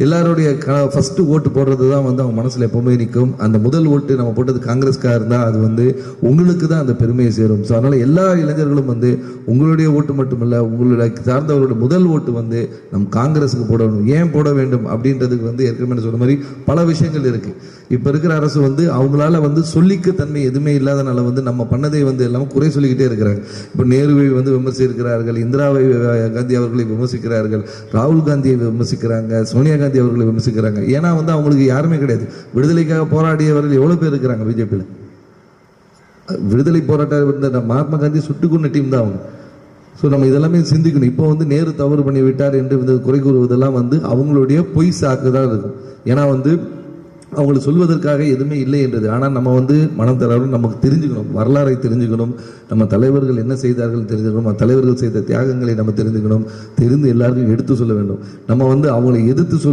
எல்லாருடைய ஃபர்ஸ்ட் ஓட்டு போடுறது தான் வந்து அவங்க மனசுல எப்பவுமே நிற்கும். அந்த முதல் ஓட்டு நம்ம போட்டது காங்கிரஸ்காக இருந்தால் அது வந்து உங்களுக்கு தான் அந்த பெருமையை சேரும். ஸோ அதனால எல்லா இளைஞர்களும் வந்து உங்களுடைய ஓட்டு மட்டுமல்ல, உங்களுடைய சார்ந்தவருடைய முதல் ஓட்டு வந்து நம் காங்கிரஸுக்கு போடணும். ஏன் போட வேண்டும் அப்படின்றதுக்கு வந்து ஏற்கனவே சொன்ன மாதிரி பல விஷயங்கள் இருக்கு. இப்போ இருக்கிற அரசு வந்து அவங்களால வந்து சொல்லிக்க தன்மை எதுவுமே இல்லாதனால வந்து நம்ம பண்ணதை வந்து எல்லாம் குறை சொல்லிக்கிட்டே இருக்கிறாங்க. இப்போ நேருவை வந்து விமர்சிக்கிறார்கள், இந்திராவை காந்தி அவர்களை விமர்சிக்கிறார்கள், ராகுல் காந்தியை விமர்சிக்கிறாங்க, சோனியா காந்தி அவர்களை விமர்சிக்கிறாங்க. ஏன்னா வந்து அவங்களுக்கு யாருமே கிடையாது. விடுதலைக்காக போராடியவர்கள் எவ்வளவு பேர் இருக்கிறாங்க பிஜேபியில். விடுதலை போராட்டம் இருந்த மகாத்மா காந்தி சுட்டுக்கொண்ட டீம் தான் அவங்க. ஸோ நம்ம இதெல்லாமே சிந்திக்கணும். இப்போ வந்து நேரு தவறு பண்ணி விட்டார் என்று வந்து குறை கூறுவதெல்லாம் வந்து அவங்களுடைய பொய் சாக்கு தான் இருக்கும். ஏன்னா வந்து அவங்களுக்கு சொல்வதற்காக எதுவுமே இல்லை என்றது. ஆனால் நம்ம வந்து மனம் தராரும் நமக்கு தெரிஞ்சுக்கணும், வரலாறை தெரிஞ்சுக்கணும், நம்ம தலைவர்கள் என்ன செய்தார்கள் தெரிஞ்சுக்கணும், நம்ம தலைவர்கள் செய்த தியாகங்களை நம்ம தெரிஞ்சுக்கணும், தெரிந்து எல்லாருக்கும் எடுத்து சொல்ல வேண்டும். நம்ம வந்து அவங்களை எதிர்த்து